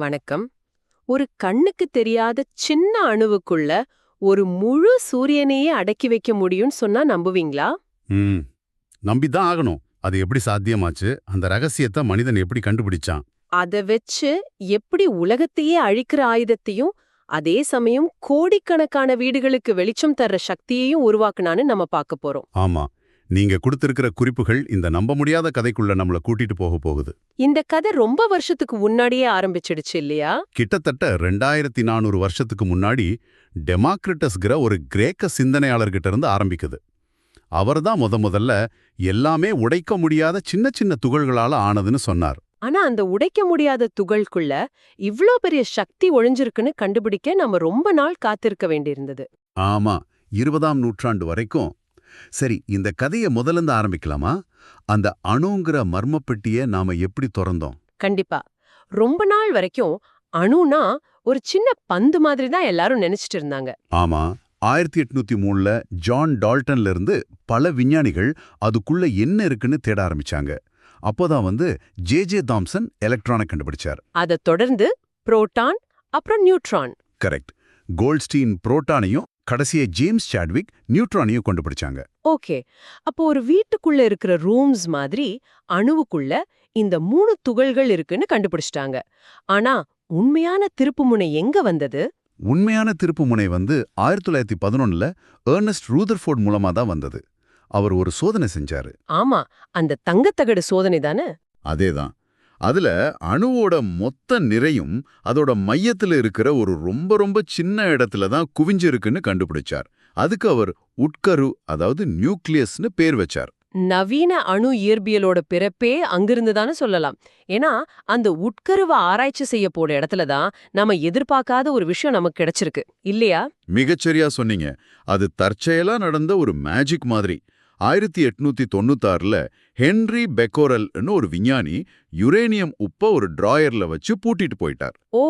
வணக்கம். ஒரு கண்ணுக்கு தெரியாத சின்ன அணுவுக்குள்ள ஒரு முழு சூரியனையே அடக்கி வைக்க முடியும்னு சொன்னா நம்புவீங்களா? ம் நம்பிதான் ஆகணும். அது எப்படி சாத்தியமாச்சு? அந்த ரகசியத்தை மனிதன் எப்படி கண்டுபிடிச்சான்? அத வச்சு எப்படி உலகத்தையே அழிக்கிற ஆயுதத்தையும் அதே சமயம் கோடிக்கணக்கான வீடுகளுக்கு வெளிச்சம் தர்ற சக்தியையும் உருவாக்குனான்னு நம்ம பார்க்க போறோம். ஆமா, நீங்க கொடுத்திருக்கிற குறிப்புகள் இந்த நம்ப முடியாத கதைக்குள்ள நம்மள கூட்டிட்டு போகுது. இந்த கதை ரொம்ப வருஷத்துக்கு முன்னாடியே ஆரம்பிச்சிடுச்சு இல்லையா? கிட்டத்தட்ட 2400 வருஷத்துக்கு முன்னாடி டெமாக்ரிட்டஸ்ங்கிற ஒரு கிரேக்க சிந்தனையாளர்கிட்ட இருந்து ஆரம்பிக்குது. அவர்தான் முதல்ல எல்லாமே உடைக்க முடியாத சின்ன சின்ன துகள்களால ஆனதுன்னு சொன்னார். ஆனா அந்த உடைக்க முடியாத துகள்குள்ள இவ்ளோ பெரிய சக்தி ஒளிஞ்சிருக்குன்னு கண்டுபிடிக்க நம்ம ரொம்ப நாள் காத்திருக்க வேண்டியிருந்தது. ஆமா, 20ஆம் நூற்றாண்டு வரைக்கும். சரி, இந்த கதையை முதல்ல ஆரம்பிக்கலாமா? அந்த அணுங்கிற மர்மப்பெட்டியை நாம எப்படி திறந்தோம்? கண்டிப்பா. ரொம்ப நாள் வரைக்கும் அணுனா ஒரு சின்ன பந்து மாதிரி தான் எல்லாரும் நினைச்சிட்டு இருந்தாங்க. ஆமா, 1803ல ஜான் டால்டன்ல இருந்து பல விஞ்ஞானிகள் அதுக்குள்ள என்ன இருக்குன்னு தேட ஆரம்பிச்சாங்க. அப்போதான் ஜே தாம்சன் எலக்ட்ரானை கண்டுபிடிச்சார். அத தொடர்ந்து புரோட்டான், அப்புறம் நியூட்ரான். கரெக்ட். கோல்ட்ஸ்டீன் புரோட்டானையும் கடைசியா ஜேம்ஸ் சாட்விக் நியூட்ரானையும் கண்டுபிடிச்சாங்க. ஓகே. அப்போ ஒரு வீட்டுக்குள்ள இருக்கிற ரூம்ஸ் மாதிரி அணுவுக்குள்ள இந்த 3 துகள்கள் இருக்குன்னு கண்டுபிடிச்சிட்டாங்க. ஆனா உண்மையான திருப்புமுனை எங்க வந்தது? உண்மையான திருப்புமுனை 1911ல ஏர்னஸ்ட் ரூதர்ஃபோர்ட் மூலமா தான் வந்தது. அவர் ஒரு சோதனை செஞ்சாரு. ஆமா, அந்த தங்கத்தகடு சோதனை தானே? அதேதான். அதுல அணுவோட மொத்த நிறையும் அதோட மையத்துல இருக்கிற ஒரு ரொம்ப ரொம்ப சின்ன இடத்துல தான் குவிஞ்சிருக்குன்னு கண்டுபிடிச்சார். அதுக்கு அவர் உட்கரு, அதாவது நியூக்ளியஸ்னு பேர் வச்சார். நவீன அணு இயற்பியலோட பிறப்பே அங்கிருந்து தானே சொல்லலாம். ஏன்னா அந்த உட்கருவ ஆராய்ச்சி செய்ய போற இடத்துல தான் நம்ம எதிர்பார்க்காத ஒரு விஷயம் நமக்கு கிடைச்சிருக்கு இல்லையா? மிகச்சரியா சொன்னீங்க. அது தற்செயலா நடந்த ஒரு மேஜிக் மாதிரி. 1896ல ஹென்றி பெக்கோரல்னு ஒரு விஞ்ஞானி யுரேனியம் உப்ப ஒரு டிராயர்ல வச்சு பூட்டிட்டு போயிட்டார். ஓ,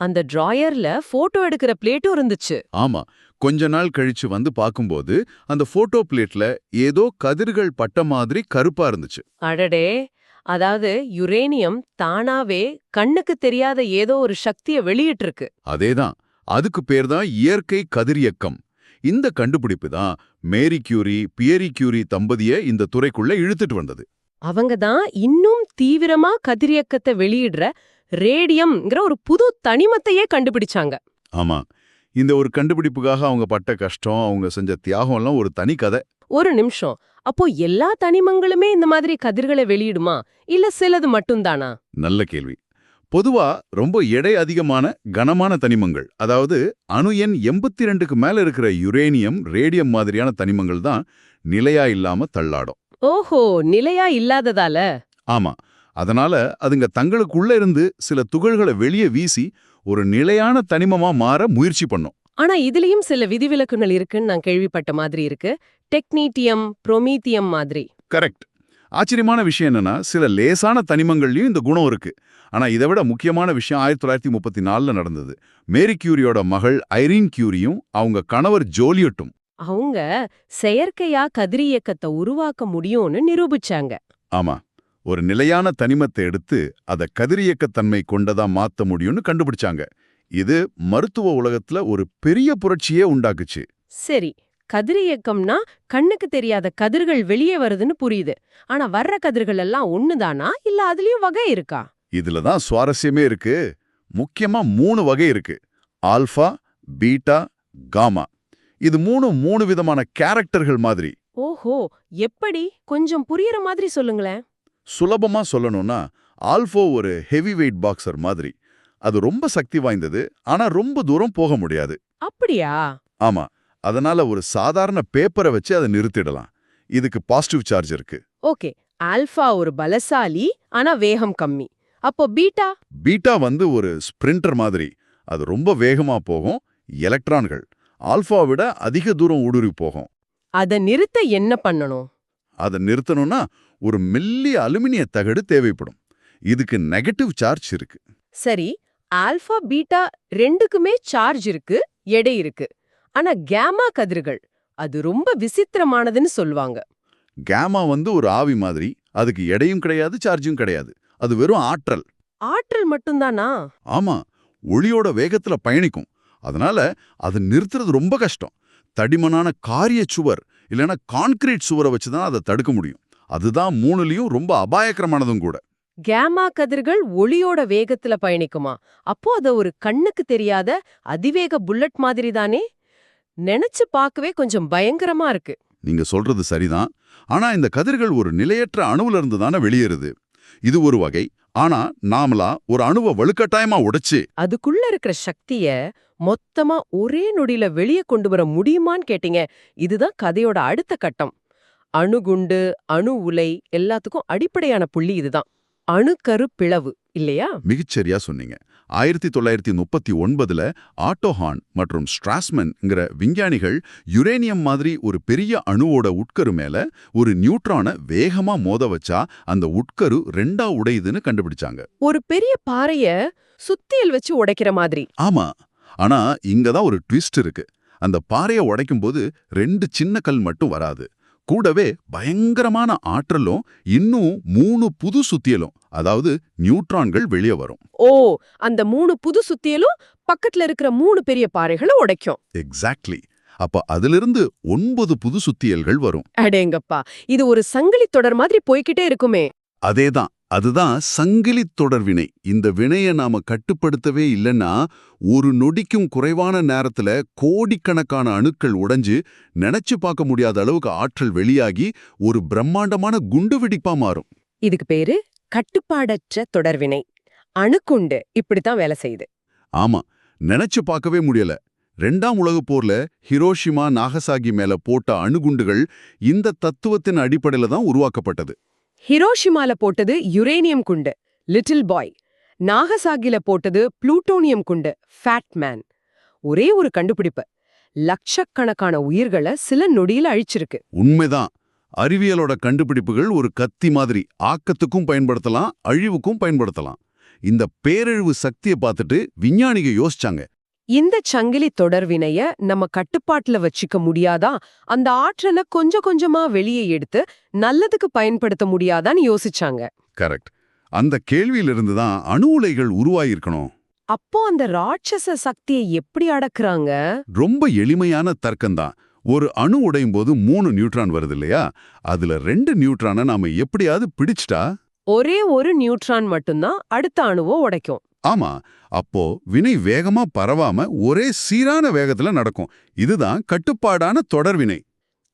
அந்த டிராயர்ல போட்டோ எடுக்கிற பிளேட்டும் இருந்துச்சு. ஆமா, கொஞ்ச நாள் கழிச்சு பார்க்கும்போது அந்த போட்டோ பிளேட்ல ஏதோ கதிர்கள் பட்ட மாதிரி கருப்பா இருந்துச்சு. அடடே, அதாவது யுரேனியம் தானாவே கண்ணுக்கு தெரியாத ஏதோ ஒரு சக்தியை வெளியிட்டிருக்கு. அதேதான். அதுக்கு பேர் தான் இயற்கை கதிரியக்கம். இந்த கண்டுபிடிப்பு தான் மேரி கியூரி, பியரி கியூரி தம்பதியை இந்த துறைக்குள்ள இழுத்துட்டு வந்தது. அவங்க தான் இன்னும் தீவிரமா கதிரியக்கத்தை வெளியிடுற ரேடியம்ங்கிற ஒரு புது தனிமத்தையே கண்டுபிடிச்சாங்க. ஆமா, இந்த ஒரு கண்டுபிடிப்புக்காக அவங்க பட்ட கஷ்டம், அவங்க செஞ்ச தியாகம்லாம் ஒரு தனி கதை. ஒரு நிமிஷம், அப்போ எல்லா தனிமங்களுமே இந்த மாதிரி கதிர்களை வெளியிடுமா, இல்ல சிலது மட்டும்தானா? நல்ல கேள்வி. பொதுவா ரொம்ப எடை அதிகமான கனமான தனிமங்கள், அதாவது அணு எண் 82க்கு மேல இருக்கிற யுரேனியம், ரேடியம் மாதிரியான தனிமங்கள் தான் நிலையா இல்லாம தள்ளாடும். ஓஹோ, நிலையா இல்லாததால? ஆமா, அதனால அதுங்க தங்களுக்குள்ள இருந்து சில துகள்களை வெளியே வீசி ஒரு நிலையான தனிமமா மாற முயற்சி பண்ணும். ஆனா இதுலயும் சில விதிவிலக்குகள் இருக்குன்னு நான் கேள்விப்பட்ட மாதிரி இருக்கு. டெக்னீட்டியம், புரோமீத்தியம் மாதிரி. கரெக்ட். ஆச்சரியமான விஷயம் என்னன்னா, சில லேசான தனிமங்கள்லயும் இந்த குணம் இருக்கு. ஆனா இதை விட முக்கியமான விஷயம் 1934ல நடந்தது. மேரி கியூரியோட மகள் ஐரீன் கியூரியும் அவங்க கணவர் ஜோலியட்டும் அவங்க செயற்கையா கதிரியக்கத்தை உருவாக்க முடியும்னு நிரூபிச்சாங்க. ஆமா, ஒரு நிலையான தனிமத்தை எடுத்து அதை கதிரியக்கத்தன்மை கொண்டதா மாத்த முடியும்னு கண்டுபிடிச்சாங்க. இது மருத்துவ உலகத்துல ஒரு பெரிய புரட்சியே உண்டாக்குச்சு. சரி, கதிரியக்கம்னா கண்ணுக்கு தெரியாத கதிர்கள் வெளியே வருதுன்னு புரியுது. ஆனா வர்ற கதிர்கள் எல்லாம் ஒண்ணுதானா, இல்ல அதுலயும் வகை இருக்கா? இதுல தான் சுவாரஸ்யமே இருக்கு. முக்கியமா 3 வகை இருக்கு. Alpha, beta, gamma. இது 3 விதமான கேரக்டர்கள் மாதிரி. ஓஹோ, எப்படி? கொஞ்சம் புரியுற மாதிரி சொல்லுங்களேன். சுலபமா சொல்லணும்னா, ஆல்பா ஒரு ஹெவி வெயிட் பாக்ஸர் மாதிரி. அது ரொம்ப சக்தி வாய்ந்தது, ஆனா ரொம்ப தூரம் போக முடியாது. அப்படியா? ஆமா, அதனால ஒரு சாதாரண பேப்பரை வச்சு அதை நிறுத்திடலாம். இதுக்கு பாசிட்டிவ் சார்ஜ் இருக்கு. ஓகே, ஆல்பா ஒரு பலசாலி, ஆனா வேகம் கம்மி. அப்போ பீட்டா? பீட்டா ஒரு ஸ்பிரிண்டர் மாதிரி. அது ரொம்ப வேகமா போகும். எலக்ட்ரான்கள் ஆல்பா விட அதிக தூரம் ஊடுருவி போகும். அத நிறுத்த என்ன பண்ணணும்? அதை நிறுத்தணும்னா ஒரு மெல்லிய அலுமினிய தகடு தேவைப்படும். இதுக்கு நெகட்டிவ் சார்ஜ் இருக்கு. சரி, ஆல்பா பீட்டா ரெண்டுக்குமே சார்ஜ் இருக்கு, எடை இருக்கு. ஆனா கேமா கதிர்கள் அது ரொம்ப விசித்திரமானதுன்னு சொல்லுவாங்க. கேமா ஒரு ஆவி மாதிரி. அதுக்கு எடையும் கிடையாது, சார்ஜும் கிடையாது. அது வெறும் ஆற்றல். ஆற்றல் மட்டும்தானா? ஆமா, ஒளியோட வேகத்துல பயணிக்கும். அதனால அது நிறுத்துறது ரொம்ப கஷ்டம். தடிமனான காரிய சுவர் இல்லைன்னா கான்கிரீட் சுவரை வச்சு தான் அதை தடுக்க முடியும். அதுதான் மூணுலயும் ரொம்ப அபாயகரமானதும் கூட. கேமா கதிர்கள் ஒளியோட வேகத்துல பயணிக்குமா? அப்போ அது ஒரு கண்ணுக்கு தெரியாத அதிவேக புல்லட் மாதிரி தானே? நினைச்சு பார்க்கவே கொஞ்சம் பயங்கரமா இருக்கு. நீங்க சொல்றது சரிதான். ஆனா இந்த கதிர்கள் ஒரு நிலையற்ற அணுவுல இருந்து தானே வெளியேறுது. இது ஒரு வகை. ஆனா நாமளா ஒரு அணுவை வலுக்கட்டாயமா உடைச்சு அதுக்குள்ள இருக்கிற சக்திய மொத்தமா ஒரே நொடியில வெளியே கொண்டு வர முடியுமான்னு கேட்டீங்க. இதுதான் கதையோட அடுத்த கட்டம். அணுகுண்டு, அணு உலை எல்லாத்துக்கும் அடிப்படையான புள்ளி இதுதான். அணுக்கரு பிளவு இல்லையா? மிகச்சரியா சொன்னீங்க. 1939ல ஆட்டோ ஹான் மற்றும் ஸ்ட்ராஸ்மன்ங்கிற விஞ்ஞானிகள் யுரேனியம் மாதிரி ஒரு பெரிய அணுவோட உட்கரு மேல ஒரு நியூட்ரானை வேகமா மோத வச்சா அந்த உட்கரு ரெண்டா உடையுதுன்னு கண்டுபிடிச்சாங்க. ஒரு பெரிய பாறைய சுத்தியல் வச்சு உடைக்கிற மாதிரி. ஆமா. ஆனா இங்க தான் ஒரு ட்விஸ்ட் இருக்கு. அந்த பாறையை உடைக்கும்போது 2 சின்ன கல் மட்டும் வராது. கூடவே பயங்கரமான ஆற்றலும் இன்னும் 3 புது சுத்தியலும், அதாவது நியூட்ரான்கள் வெளியே வரும். ஓ, அந்த 3 புது சுத்தியலும் பக்கத்துல இருக்கிற 3 பெரிய பாறைகளை உடைக்கும். எக்ஸாக்ட்லி. அப்ப அதிலிருந்து 9 புது சுத்தியல்கள் வரும். அடேங்கப்பா, இது ஒரு சங்கிலி தொடர் மாதிரி போய்கிட்டே இருக்குமே. அதேதான். அதுதான் சங்கிலித் தொடர் வினை. இந்த வினையை நாம கட்டுப்படுத்தவே இல்லைன்னா ஒரு நொடிக்கும் குறைவான நேரத்துல கோடிக்கணக்கான அணுக்கள் உடைஞ்சு நினைச்சு பார்க்க முடியாத அளவுக்கு ஆற்றல் வெளியாகி ஒரு பிரம்மாண்டமான குண்டு வெடிப்பா மாறும். இதுக்கு பேரு கட்டுப்பாடற்ற தொடர்வினை. அணுக்குண்டு இப்படித்தான் வேலை செய்யுது. ஆமா, நினைச்சு பார்க்கவே முடியல. 2ஆம் உலகப் போர்ல ஹிரோஷிமா, நாகசாகி மேல போட்ட அணுகுண்டுகள் இந்த தத்துவத்தின் அடிப்படையில தான் உருவாக்கப்பட்டது. ஹிரோஷிமால போட்டது யுரேனியம் குண்டு, லிட்டில் பாய். நாகசாகில போட்டது புளூட்டோனியம் குண்டு, ஃபேட் மேன். ஒரே ஒரு கண்டுபிடிப்பு லட்சக்கணக்கான உயிர்களை சில நொடியில அழிச்சிருக்கு. உண்மைதான். அறிவியலோட கண்டுபிடிப்புகள் ஒரு கத்தி மாதிரி ஆக்கத்துக்கும் பயன்படுத்தலாம், அழிவுக்கும் பயன்படுத்தலாம். இந்த பேரழிவு சக்தியை பார்த்துட்டு விஞ்ஞானிக யோசிச்சாங்க, இந்த சங்கிலி தொடர்வினைய நம்ம கட்டுப்பாட்டுல வச்சுக்க முடியாதா? அந்த ஆற்றலை கொஞ்சம் கொஞ்சமா வெளியே எடுத்து நல்லதுக்கு பயன்படுத்த முடியாதான்னு யோசிச்சாங்க. கரெக்ட். அந்த கேள்வியிலிருந்து தான் அணு உலைகள் உருவாயிருக்கணும். அப்போ அந்த ராட்சச சக்தியை எப்படி அடக்குறாங்க? ரொம்ப எளிமையான தர்க்கம்தான். ஒரு அணு உடையும் போது 3 நியூட்ரான் வருது இல்லையா? அதுல 2 நியூட்ரானை நாம எப்படியாவது பிடிச்சிட்டா ஒரே ஒரு நியூட்ரான் மட்டும்தான் அடுத்த அணுவை உடைக்கும். ஆமா, அப்போ வினை வேகமா பரவாம ஒரே சீரான வேகத்துல நடக்கும். இதுதான் கட்டுப்பாடான தொடர்வினை.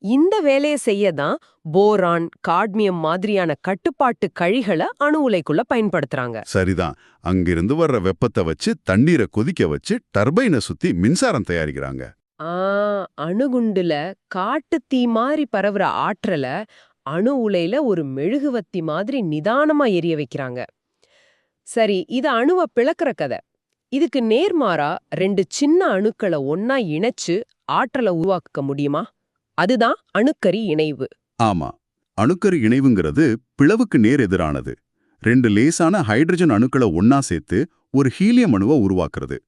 இந்த வேலையை செய்யதான் போரான், காட்மியம் மாதிரியான கட்டுப்பாட்டு கழிகளை அணு உலைக்குள்ள பயன்படுத்துறாங்க. சரிதான். அங்கிருந்து வர்ற வெப்பத்தை வச்சு தண்ணீரை கொதிக்க வச்சு டர்பைனை சுத்தி மின்சாரம் தயாரிக்கிறாங்க. அணுகுண்டுல காட்டு தீ மாதிரி பரவுற ஆற்றல அணு உலையில ஒரு மெழுகுவத்தி மாதிரி நிதானமா எரிய வைக்கிறாங்க. சரி, இது அணுவை பிளக்கிற கதை. இதுக்கு நேர்மாறா 2 சின்ன அணுக்களை ஒன்னா இணைச்சு ஆற்றலை உருவாக்க முடியுமா? அதுதான் அணுக்கரி இணைவு. ஆமா, அணுக்கரு இணைவுங்கிறது பிளவுக்கு நேர் எதிரானது. 2 லேசான ஹைட்ரஜன் அணுக்களை ஒன்னா சேர்த்து ஒரு ஹீலியம் அணுவை உருவாக்குறது.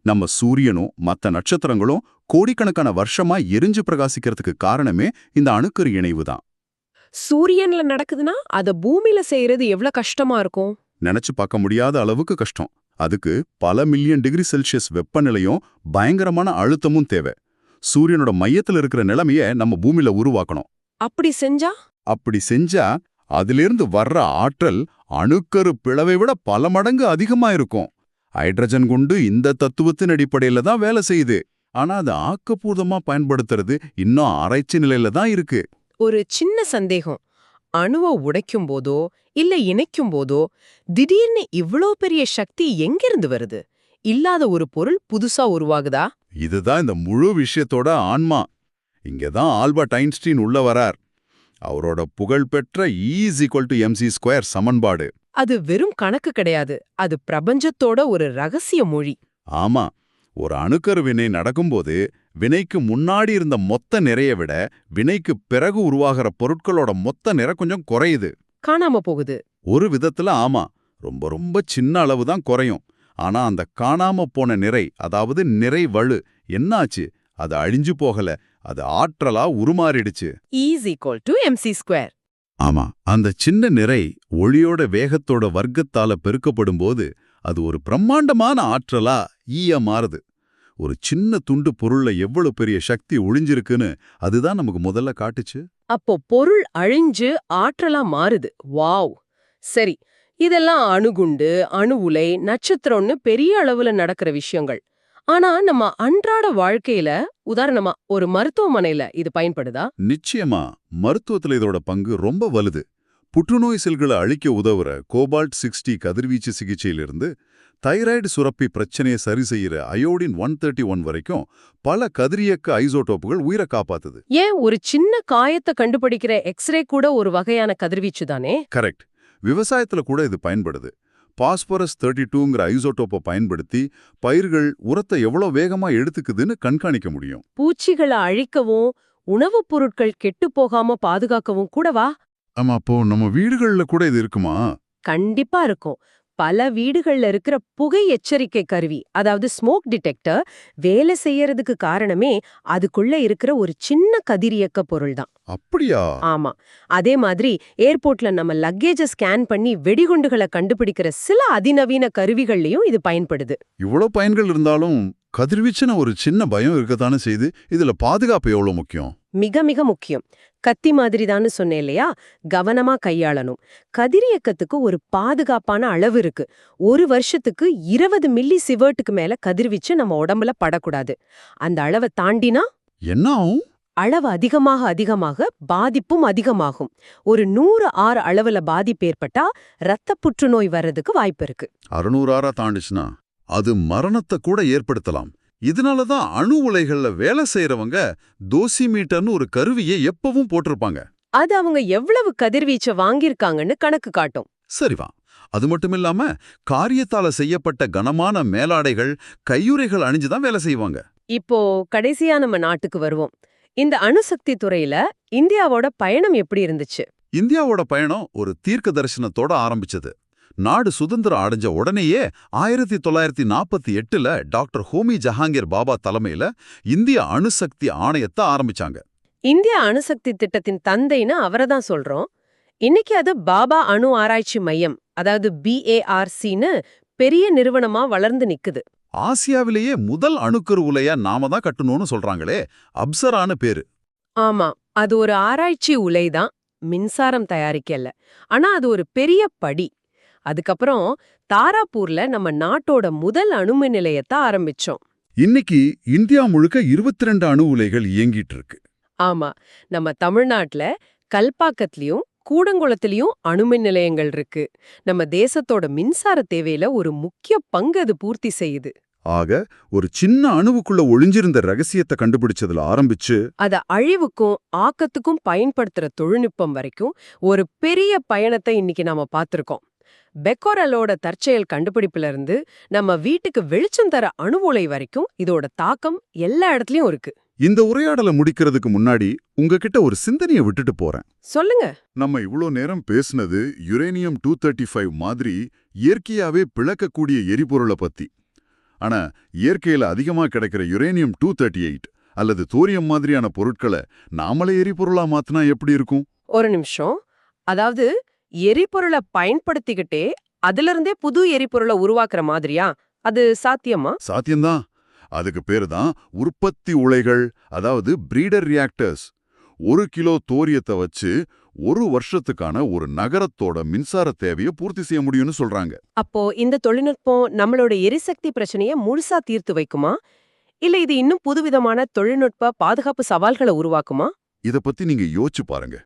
நம்ம சூரியனும் மற்ற நட்சத்திரங்களும் கோடிக்கணக்கான வருஷமா எரிஞ்சு பிரகாசிக்கிறதுக்கு காரணமே இந்த அணுக்கரு இணைவு தான். சூரியன்ல நடக்குதுன்னா அத பூமியில செய்யறது எவ்வளவு கஷ்டமா இருக்கும்? நினைச்சு பார்க்க முடியாத அளவுக்கு கஷ்டம். அதுக்கு பல மில்லியன் டிகிரி செல்சியஸ் வெப்பநிலையும் பயங்கரமான அழுத்தமும் தேவை. சூரியனோட மையத்துல இருக்கிற நிலைமைய நம்ம பூமியில உருவாக்கணும். அப்படி செஞ்சா அதிலிருந்து வர்ற ஆற்றல் அணுக்கரு பிளவை விட பல மடங்கு அதிகமா இருக்கும். ஹைட்ரஜன் குண்டு இந்த தத்துவத்தின் அடிப்படையில தான் வேலை செய்யுது. ஆனா அது ஆக்கப்பூர்வமா பயன்படுத்துறது இன்னும் ஆராய்ச்சி நிலையில தான் இருக்கு. ஒரு சின்ன சந்தேகம். அணுவை உடைக்கும் போதோ இல்ல இணைக்கும் போதோ திடீர்னு இவ்ளோ பெரிய சக்தி எங்கிருந்து வருது? இல்லாத ஒரு பொருள் புதுசா உருவாகுதா? இதுதான் இந்த முழு விஷயத்தோட ஆன்மா. இங்கதான் ஆல்பர்ட் ஐன்ஸ்டீன் உள்ள வரார். அவரோட புகழ்பெற்ற E=mc² சமன்பாடு. அது வெறும் கணக்கு கிடையாது, அது பிரபஞ்சத்தோட ஒரு ரகசிய மொழி. ஆமா, ஒரு அணுக்கரு வினை நடக்கும்போது வினைக்கு முன்னாடி இருந்த மொத்த நிறைய விட வினைக்கு பிறகு உருவாகிற பொருட்களோட மொத்த நிறை கொஞ்சம் குறையுது. காணாம போகுது. ஒரு விதத்துல ஆமா, ரொம்ப ரொம்ப சின்ன அளவு தான் குறையும். ஆனா அந்த காணாம போன நிறை, அதாவது நிறை வலு என்னாச்சு? அது அழிஞ்சு போகல, அது ஆற்றலா உருமாறிடுச்சு. E=mc². ஆமா, அந்த சின்ன நிறை ஒளியோட வேகத்தோட வர்க்கத்தால பெருக்கப்படும் போது அது ஒரு பிரம்மாண்டமான ஆற்றலா ஈயா மாறுது. ஒரு சின்ன துண்டு பொருள்ல எவ்வளவு பெரிய சக்தி ஒளிஞ்சிருக்குன்னு அதுதான் நமக்கு முதல்ல காட்டுச்சு. அப்போ பொருள் அழிஞ்சு ஆற்றலா மாறுது. வாவ்! சரி, இதெல்லாம் அணுகுண்டு, அணு உலை, நட்சத்திரம்னு பெரிய அளவுல நடக்கிற விஷயங்கள். ஆனா நம்ம அன்றாட வாழ்க்கையில, உதாரணமா ஒரு மருத்துவமனையில இது பயன்படுதா? நிச்சயமா மருத்துவத்துல இதோட பங்கு ரொம்ப வலுது. புற்றுநோய் செல்களை அழிக்க உதவுற கோபால்ட் 60 கதிர்வீச்சு சிகிச்சையிலிருந்து தைராய்டு சுரப்பி பிரச்சனையை சரி செய்யற அயோடின் 131 வரைக்கும் பல கதிரியக்க ஐசோடோப்புகள் உயிரை காப்பாத்துது. ஏன் ஒரு சின்ன காயத்தை கண்டுபிடிக்கிற எக்ஸ்ரே கூட ஒரு வகையான கதிர்வீச்சு தானே? கரெக்ட். விவசாயத்துல கூட இது பயன்படுது. பாஸ்பரஸ் 32ங்கிற ஐசோடோப்பை பயன்படுத்தி பயிர்கள் உரத்தை எவ்வளவு வேகமா எடுத்துக்குதுன்னு கண்காணிக்க முடியும். பூச்சிகளை அழிக்கவும், உணவுப் பொருட்கள் கெட்டு போகாம பாதுகாக்கவும் கூடவா? ஆமா, அப்போ நம்ம வீடுகள்ல கூட இது இருக்குமா? கண்டிப்பா இருக்கும். பல வீடுகள்ல இருக்கிற புகை எச்சரிக்கை கருவி, அதாவது ஸ்மோக் டிடெக்டர், வேலை செய்யறதுக்கு காரணமே அதுக்குள்ள இருக்கிற ஒரு சின்ன கதிரியக்க பொருள் தான். அப்படியா? ஆமா. அதே மாதிரி ஏர்போர்ட்ல நம்ம லக்கேஜ ஸ்கேன் பண்ணி வெடிகுண்டுகளை கண்டுபிடிக்கிற சில அதிநவீன கருவிகள்லயும் இது பயன்படுது. இவ்வளவு பயன்கள் இருந்தாலும் கதிர்வீச்சுன ஒரு சின்ன பயம் இருக்கத்தானே செய்யுது. இதுல பாதுகாப்பு எவ்வளவு முக்கியம்? மிக மிக முக்கியம். கத்தி மாதிரிதான்னு சொன்னேன் இல்லையா? கவனமா கையாளணும். கதிரியக்கத்துக்கு ஒரு பாதுகாப்பான அளவு இருக்கு. ஒரு வருஷத்துக்கு 20 மில்லி சிவர்ட்டுக்கு மேல கதிர்வீச்சு நம்ம உடம்புல படக்கூடாது. அந்த அளவை தாண்டினா என்ன ஆகும்? அளவு அதிகமாக பாதிப்பும் அதிகமாகும். ஒரு 100 ஆர் அளவுல பாதிப்பு ஏற்பட்டா இரத்த புற்றுநோய் வர்றதுக்கு வாய்ப்பு இருக்கு. 600 தாண்டுச்சுன்னா அது மரணத்தை கூட ஏற்படுத்தலாம். இதனாலதான் அணு உலைகள்ல வேலை செய்யறவங்க டோசிமீட்டர்னு ஒரு கருவியை எப்பவும் போட்டிருப்பாங்க. அது அவங்க எவ்வளவு கதிர்வீச்ச வாங்கியிருக்காங்கன்னு கணக்கு காட்டும். சரிவா. அது மட்டுமில்லாம காரியத்தால செய்யப்பட்ட கனமான மேலாடைகள், கையுறைகள் அணிஞ்சுதான் வேலை செய்வாங்க. இப்போ கடைசியா நம்ம நாட்டுக்கு வருவோம். இந்த அணுசக்தி துறையில இந்தியாவோட பயணம் எப்படி இருந்துச்சு? இந்தியாவோட பயணம் ஒரு தீர்க்க தரிசனத்தோட ஆரம்பிச்சது. நாடு சுதந்திரம் அடைஞ்ச உடனேயே 1948ல டாக்டர் ஹோமி ஜஹாங்கீர் பாபா தலைமையில இந்திய அணுசக்தி ஆணையத்தை ஆரம்பிச்சாங்க. இந்திய அணுசக்தி திட்டத்தின் தந்தைன்னு அவரைதான் சொல்றோம். இன்னைக்கு அது பாபா அணு ஆராய்ச்சி மையம், அதாவது BARCன்னு பெரிய நிறுவனமா வளர்ந்து நிக்குது. ஆசியாவிலேயே முதல் அணுக்கரு உலையா நாம தான் கட்டணும்னு சொல்றாங்களே, அப்சரான்னு பேரு. ஆமா, அது ஒரு ஆராய்ச்சி உலைதான், மின்சாரம் தயாரிக்கல. ஆனா அது ஒரு பெரிய படி. அதுக்கப்புறம் தாராப்பூர்ல நம்ம நாட்டோட முதல் அணுமின் நிலையத்தை ஆரம்பிச்சோம். இன்னைக்கு இந்தியா முழுக்க 22 அணு உலைகள் இயங்கிட்டு இருக்கு. ஆமா, நம்ம தமிழ்நாட்டுல கல்பாக்கத்திலயும் கூடங்குளத்திலயும் அணுமின் நிலையங்கள் இருக்கு. நம்ம தேசத்தோட மின்சார தேவையில ஒரு முக்கிய பங்கு அது பூர்த்தி செய்யுது. ஆக ஒரு சின்ன அணுவுக்குள்ள ஒளிஞ்சிருந்த ரகசியத்தை கண்டுபிடிச்சதுல ஆரம்பிச்சு அத அழிவுக்கும் ஆக்கத்துக்கும் பயன்படுத்துற தொழில்நுட்பம் வரைக்கும் ஒரு பெரிய பயணத்தை இன்னைக்கு நாம பார்த்திருக்கோம். பெக்கோரலோட தற்செயல் கண்டுபிடிப்புல இருந்து நம்ம வீட்டுக்கு வெளிச்சம் தர அணு உலை வரைக்கும் இதோட தாக்கம் எல்லா இடத்துலயும் இருக்கு. இந்த உரையாடலை முடிக்கிறதுக்கு முன்னாடி உங்ககிட்ட ஒரு சிந்தனையை விட்டுட்டு போறேன். சொல்லுங்க. நம்ம இவ்ளோ நேரம் பேசுனது யுரேனியம் 235 மாதிரி இயற்கையாவே பிளக்கக்கூடிய எரிபொருளை பத்தி. ஆனா இயற்கையில அதிகமா கிடைக்கிற யுரேனியம் 238 அல்லது தோரியம் மாதிரியான பொருட்களை நாமளே எரிபொருளா மாத்தினா எப்படி இருக்கும்? ஒரு நிமிஷம். அதாவது எரிபொருளை பயன்படுத்திக்கிட்டே அதிலிருந்தே புது எரிபொருளை உருவாக்குற மாதிரியா? அது சாத்தியமா? சாத்தியம்தான். அதுக்கு பேரு தான் உற்பத்தி உலைகள், அதாவது பிரீடர் ரியாக்டர்ஸ். 1 கிலோ தோரியத்தை வச்சு 1 வருஷத்துக்கான ஒரு நகரத்தோட மின்சார தேவையை பூர்த்தி செய்ய முடியும்னு சொல்றாங்க. அப்போ இந்த தொழில்நுட்பம் நம்மளோட எரிசக்தி பிரச்சனைய முழுசா தீர்த்து வைக்குமா? இல்ல இது இன்னும் புதுவிதமான தொழில்நுட்ப பாதுகாப்பு சவால்களை உருவாக்குமா? இத பத்தி நீங்க யோசிச்சு பாருங்க.